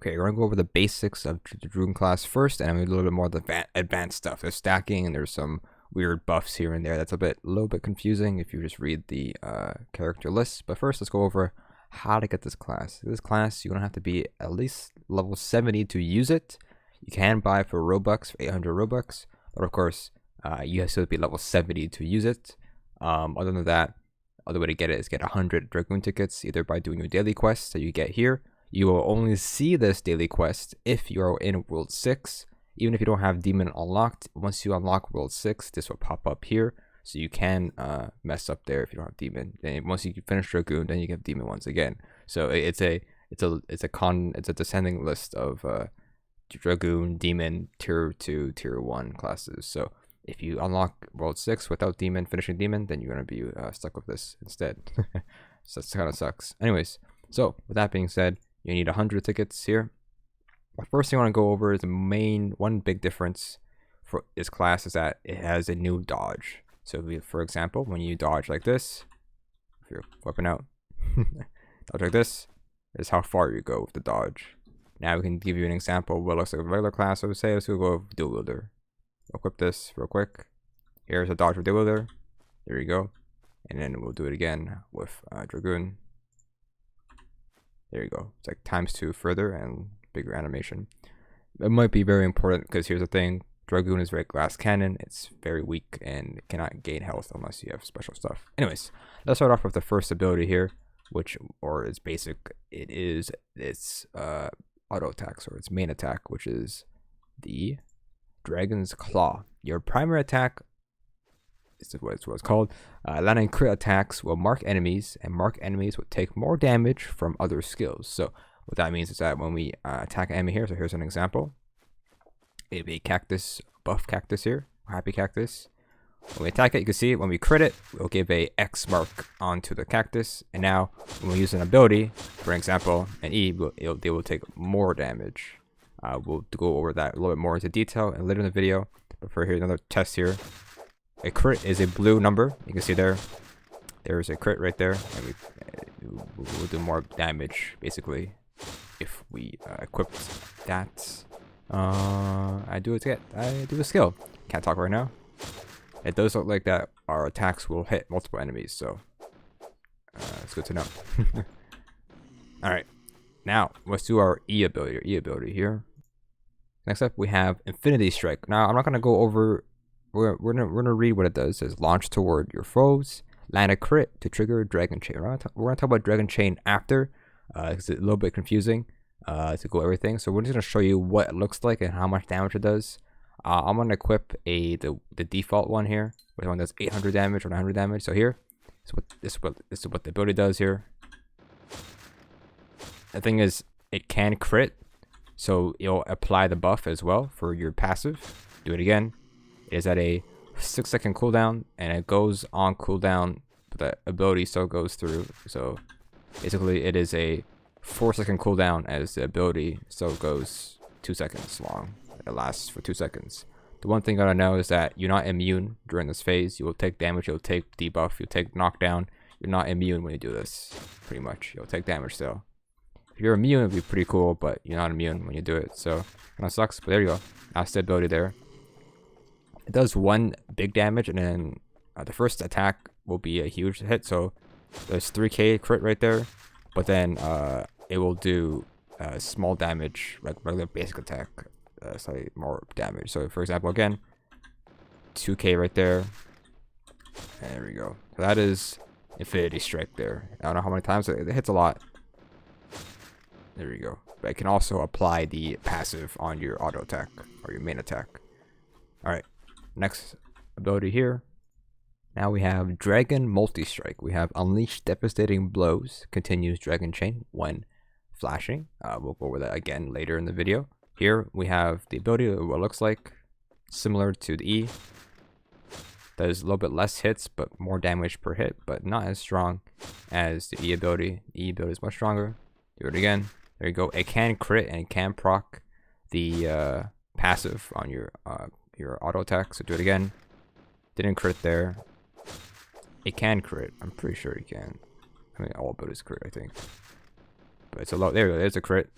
Okay, we're gonna go over the basics of the Dragoon class first, and I'm gonna do a little bit more of the advanced stuff. There's stacking, and there's some weird buffs here and there. That's a little bit confusing if you just read the character list. But first, let's go over how to get this class. This class, you're gonna have to be at least level 70 to use it. You can buy for robux, for 800 robux, but of course, you have to be level 70 to use it. Other than that, other way to get it is get 100 Dragoon tickets, either by doing your daily quests that you get here. You will only see this daily quest if you are in World 6. Even if you don't have Demon unlocked, once you unlock World 6, this will pop up here. So you can mess up there if you don't have Demon. Then once you finish Dragoon, then you get Demon once again. So it's a descending list of Dragoon, Demon, Tier 2, Tier 1 classes. So if you unlock World 6 without Demon, finishing Demon, then you're going to be stuck with this instead. So that kind of sucks. Anyways, so with that being said, you need 100 tickets here. The first thing I want to go over is one big difference for this class is that it has a new dodge. So for example, when you dodge like this, if you're whipping out, dodge like this, is how far you go with the dodge. Now we can give you an example of what looks like a regular class. So say let's go with Dual Wielder. Equip this real quick. Here's a dodge for Dual Wielder. There you go. And then we'll do it again with Dragoon. There you go. It's like ×2 further and bigger animation. It might be very important because here's the thing. Dragoon is very Glasscannon. It's very weak and cannot gain health unless you have special stuff. Anyways, let's start off with the first ability here, or its basic. It is its auto attacks or its main attack, which is the Dragon's Claw. Your primary attack, this is what it's called. Landing crit attacks will mark enemies, and mark enemies will take more damage from other skills. So what that means is that when we attack an enemy here, so here's an example. It'd be a cactus, buff cactus here, happy cactus. When we attack it, you can see when we crit it, we'll give a X mark onto the cactus. And now when we use an ability, for example, an E, they will take more damage. We'll go over that a little bit more into detail and later in the video. But for here, another test here. A crit is a blue number. You can see there's a crit right there, and we'll do more damage basically if we equip that. I do a skill. Can't talk right now. It does look like that our attacks will hit multiple enemies, so it's good to know. All right, now let's do our E ability here. Next up, we have Infinity Strike. Now, I'm not gonna go over. We're gonna read what it does. It says launch toward your foes, land a crit to trigger Dragon Chain. We're gonna talk about Dragon Chain after. It's a little bit confusing to go everything. So we're just gonna show you what it looks like and how much damage it does. I'm gonna equip the default one here, which one does 800 damage or 900 damage. So here, this is what the ability does here. The thing is, it can crit. So you'll apply the buff as well for your passive. Do it again. It is at a 6-second cooldown, and it goes on cooldown, but the ability still goes through. So basically, it is a 4-second cooldown as the ability still goes 2 seconds long. It lasts for 2 seconds. The one thing you gotta know is that you're not immune during this phase. You will take damage. You'll take debuff. You'll take knockdown. You're not immune when you do this. Pretty much, you'll take damage still. If you're immune, it'd be pretty cool, but you're not immune when you do it, so kind of sucks. But there you go. That's the ability there. It does 1 big damage, and then the first attack will be a huge hit. So there's 3k crit right there, but then it will do small damage, like regular basic attack, slightly more damage. So for example, again, 2k right there. And there we go. So that is Infinity Strike there. I don't know how many times it hits a lot. There you go. But it can also apply the passive on your auto attack or your main attack. Alright, next ability here. Now we have Dragon Multi-Strike. We have Unleash Devastating Blows, continues Dragon Chain when flashing. We'll go over that again later in the video. Here we have the ability of what it looks like, similar to the E. Does a little bit less hits, but more damage per hit, but not as strong as the E ability. The E ability is much stronger. Do it again. There you go. It can crit and it can proc the passive on your auto attack. So do it again. Didn't crit there. It can crit. I'm pretty sure it can. I mean, all abilities crit, I think. But it's a lot. There you go. There's a crit.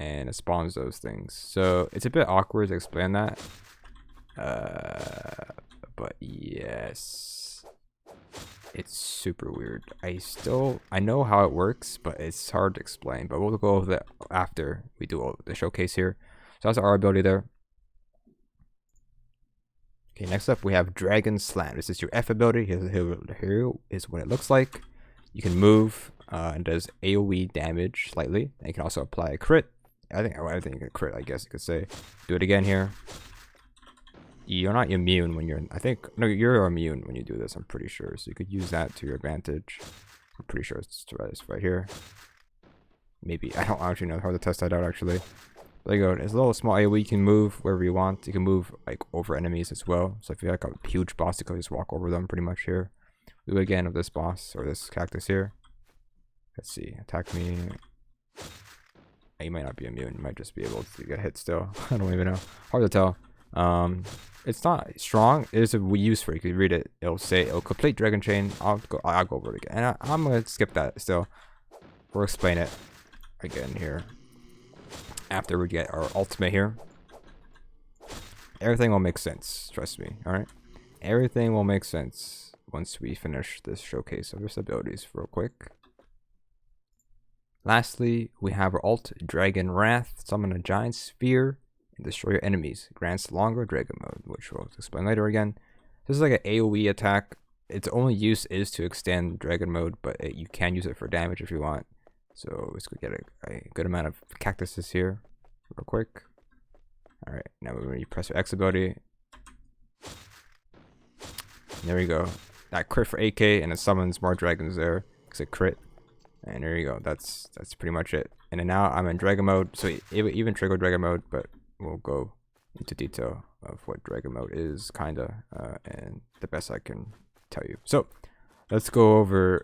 and it spawns those things. So it's a bit awkward to explain that. But yes, it's super weird. I know how it works, but it's hard to explain. But we'll go over that after we do all the showcase here. So that's our ability there. Okay, next up we have Dragon Slam. This is your F ability. Here is what it looks like. You can move and does AoE damage slightly. And you can also apply a crit. I think you can crit, I guess you could say. Do it again here. You're not immune when you're, no, you're immune when you do this, I'm pretty sure. So you could use that to your advantage. I'm pretty sure it's right here. Maybe, I don't actually know how to test that out actually. There you go, it's a little small AoE, you can move wherever you want. You can move like over enemies as well. So if you have like a huge boss, you can just walk over them pretty much here. Do it again with this boss, or this cactus here. Let's see, attack me. You might not be immune, you might just be able to get hit still. I don't even know, hard to tell. It's not strong. There's a use for it. You can read it. It'll complete Dragon Chain. I'll go over it again. And I'm gonna skip that still. We'll explain it again here after we get our ultimate here. Everything will make sense. Trust me. All right. Everything will make sense once we finish this showcase of his abilities real quick. Lastly, we have our ult, Dragon Wrath. Summon a giant sphere and destroy your enemies. Grants longer Dragon mode, which we'll explain later again. This is like an AoE attack. Its only use is to extend Dragon mode, but you can use it for damage if you want. So let's go get a good amount of cactuses here real quick. Alright, now when you press your X ability, there you go. That crit for 8k, and it summons more dragons there. It's a crit. And there you go. That's pretty much it. And then now I'm in Dragon mode, so it would even trigger Dragon mode, but we'll go into detail of what Dragon mode is, kinda, and the best I can tell you. So let's go over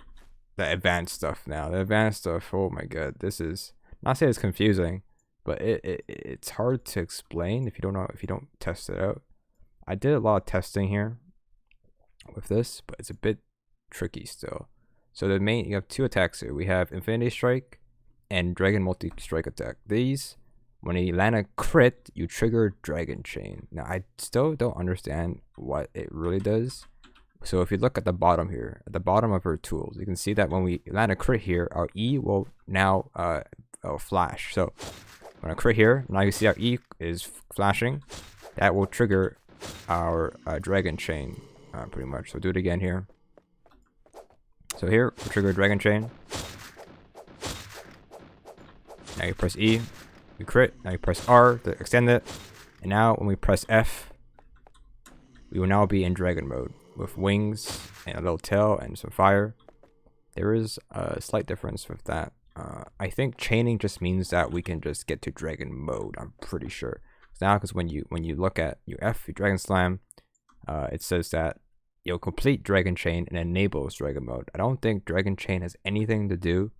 the advanced stuff now. The advanced stuff, oh my god, this is not saying it's confusing, but it's hard to explain if you don't test it out. I did a lot of testing here with this, but it's a bit tricky still. So you have two attacks here. We have Infinity Strike and Dragon Multi-Strike attack. These, when you land a crit, you trigger Dragon Chain. Now, I still don't understand what it really does. So if you look at the bottom here, at the bottom of our tools, you can see that when we land a crit here, our E will now flash. So when I crit here, now you see our E is flashing. That will trigger our Dragon Chain, pretty much. So do it again here. So here, we trigger Dragon Chain. Now you press E, we crit. Now you press R to extend it. And now when we press F, we will now be in Dragon mode with wings and a little tail and some fire. There is a slight difference with that. I think chaining just means that we can just get to Dragon mode, I'm pretty sure. Now, because when you look at your F, your Dragon Slam, it says that you'll complete Dragon Chain and enables Dragon mode. I don't think Dragon Chain has anything to do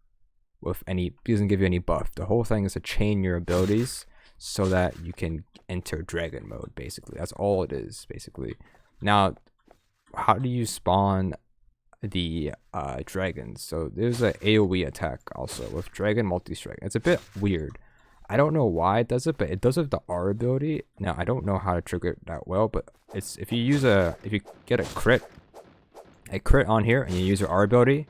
with it doesn't give you any buff. The whole thing is to chain your abilities so that you can enter Dragon mode, basically. That's all it is, basically. Now, how do you spawn the dragons? So there's an AoE attack also with Dragon Multi-Strike. It's a bit weird. I don't know why it does it, but it does it with the R ability. Now, I don't know how to trigger it that well, but it's if you get a crit on here and you use your R ability,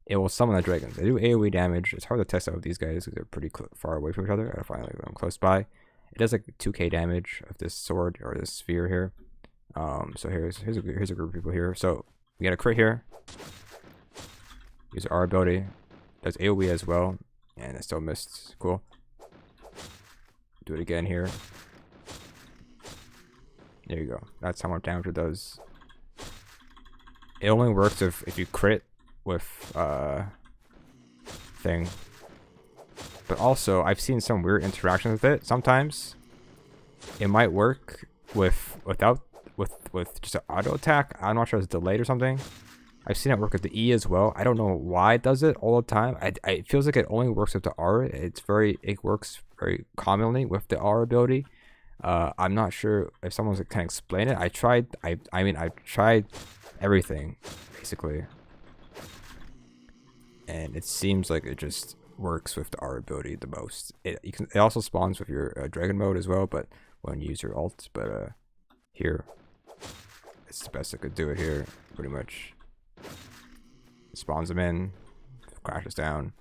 it will summon the dragons. They do AoE damage. It's hard to test out with these guys because they're pretty far away from each other. I find like them close by. It does like 2k damage of this sword or this sphere here. So here's a group of people here. So we get a crit here. Use our ability. Does AoE as well. And it still missed. Cool. Do it again here. There you go. That's how much damage it does. It only works if you crit with thing. But also, I've seen some weird interactions with it. Sometimes it might work with just an auto attack. I'm not sure if it's delayed or something. I've seen it work with the E as well. I don't know why it does it all the time. It feels like it only works with the R. It works very commonly with the R ability. I'm not sure if someone can explain it. I tried everything basically, and it seems like it just works with the R ability the most. It also spawns with your dragon mode as well, but when you use your ult. But here, it's the best I could do it here, pretty much. Spawns them in, crashes down,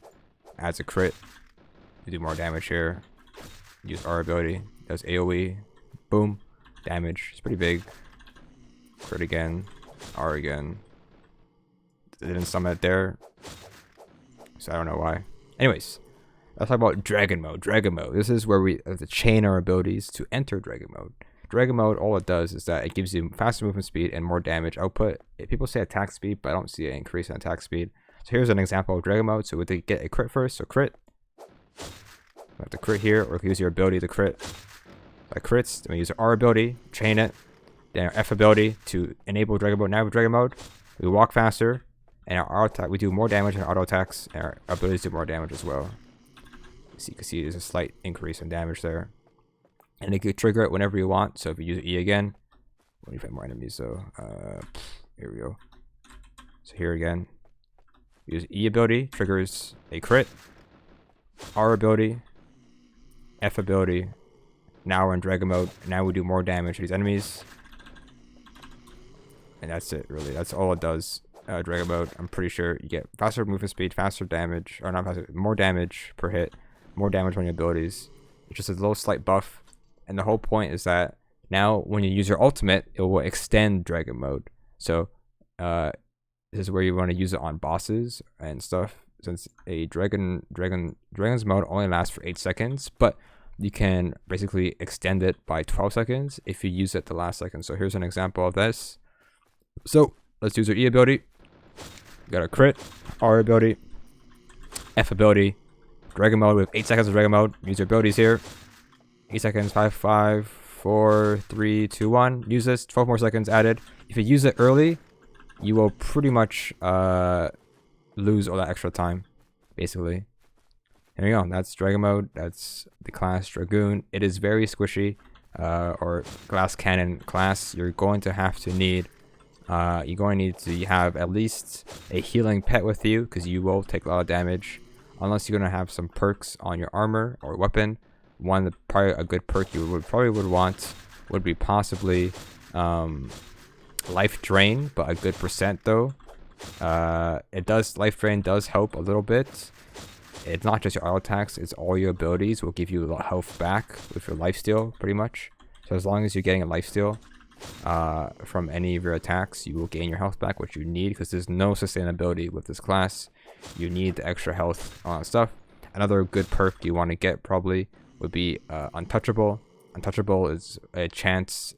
adds a crit. You do more damage here. Use R ability, does AoE, boom, damage. It's pretty big. Crit again, R again. It didn't summon it there, so I don't know why. Anyways, let's talk about Dragon Mode. Dragon Mode. This is where we have to chain our abilities to enter Dragon Mode. Dragon Mode, all it does is that it gives you faster movement speed and more damage output. People say attack speed, but I don't see an increase in attack speed. So here's an example of Dragon Mode. So we have to get a crit first. So crit. We have to crit here, or use your ability to crit. By crits, then we use our ability, chain it. Then our F ability to enable Dragon Mode. Now with Dragon Mode, we walk faster, and our auto attack, we do more damage in auto attacks, and our abilities do more damage as well. You can see there's a slight increase in damage there. And you can trigger it whenever you want. So if you use E again, when you fight more enemies, so here we go. So here again, use E ability, triggers a crit. R ability, F ability. Now we're in Dragon Mode. Now we do more damage to these enemies. And that's it, really. That's all it does. Dragon Mode, I'm pretty sure you get faster movement speed, faster damage, or not faster, more damage per hit, more damage on your abilities. It's just a little slight buff. And the whole point is that now when you use your ultimate, it will extend Dragon Mode. So this is where you want to use it on bosses and stuff. Since a Dragon's mode only lasts for 8 seconds, but you can basically extend it by 12 seconds if you use it the last second. So here's an example of this. So let's use our E ability. We got a crit, R ability, F ability, Dragon Mode with 8 seconds of Dragon Mode. Use your abilities here. 8 seconds, 5, 4, 3, 2, 1. Use this, 12 more seconds added. If you use it early, you will pretty much lose all that extra time, basically. There you go, that's Dragon Mode. That's the class Dragoon. It is very squishy, or Glasscannon class. You're going to have to need, you're going to need to have at least a healing pet with you, because you will take a lot of damage, unless you're going to have some perks on your armor or weapon. Probably a good perk you would want would be possibly life drain, but a good percent though. Life drain does help a little bit. It's not just your auto attacks, it's all your abilities will give you a lot of health back with your lifesteal, pretty much. So as long as you're getting a lifesteal from any of your attacks, you will gain your health back, which you need, because there's no sustainability with this class. You need the extra health stuff. Another good perk you want to get probably would be untouchable. Untouchable is a chance,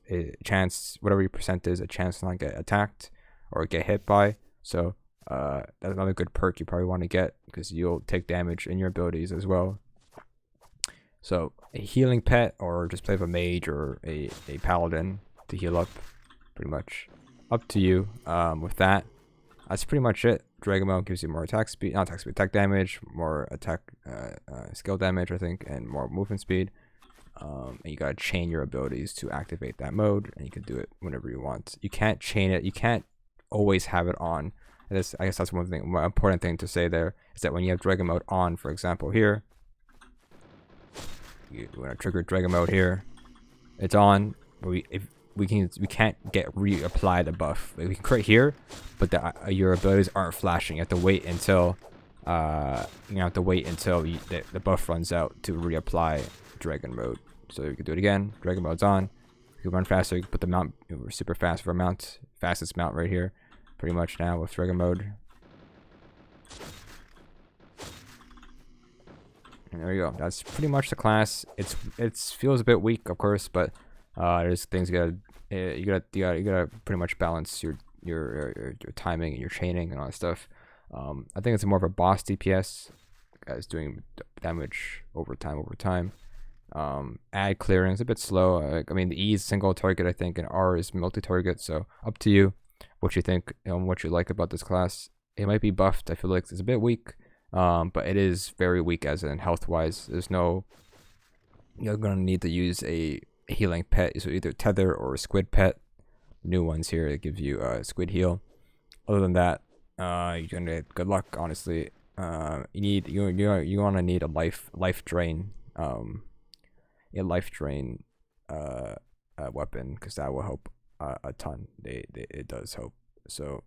whatever your percent is, a chance to not get attacked or get hit by. So that's another good perk you probably want to get, because you'll take damage in your abilities as well. So a healing pet, or just play with a mage or a paladin to heal up, pretty much up to you. With that, that's pretty much it. Dragon Mode gives you more attack speed, not attack speed, attack damage, more attack skill damage, I think, and more movement speed. And you gotta chain your abilities to activate that mode, and you can do it whenever you want. You can't chain it. You can't always have it on. I guess that's one important thing to say there, is that when you have Dragon Mode on, for example, here, you want to trigger Dragon Mode here, it's on. But we can't reapply the buff. Like, we can crit here, but your abilities aren't flashing. You have to wait until the buff runs out to reapply Dragon Mode. So you can do it again. Dragon Mode's on. You can run faster. You can put the mount super fast for a mount, fastest mount right here, pretty much now with Dragon Mode. And there you go. That's pretty much the class. It feels a bit weak, of course, but there's things you gotta pretty much balance your timing and your chaining and all that stuff. I think it's more of a boss DPS, guys, doing damage over time. Add clearance a bit slow. I mean, the E is single target, I think, and R is multi-target. So up to you what you think and what you like about this class. It might be buffed. I feel like it's a bit weak, but it is very weak as in health-wise. You're gonna need to use a healing pet, so either tether or a squid pet. New ones here that give you a squid heal. Other than that, you're gonna get good luck, honestly. You want to need a life drain a life drain weapon, because that will help a ton. It does help. So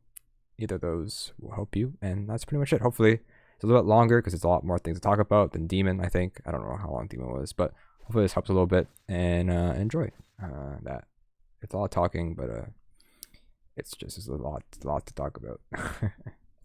either of those will help you, and that's pretty much it. Hopefully it's a little bit longer because it's a lot more things to talk about than Demon. I think I don't know how long Demon was, but hopefully this helps a little bit, and enjoy that. It's a lot of talking, but it's a lot to talk about.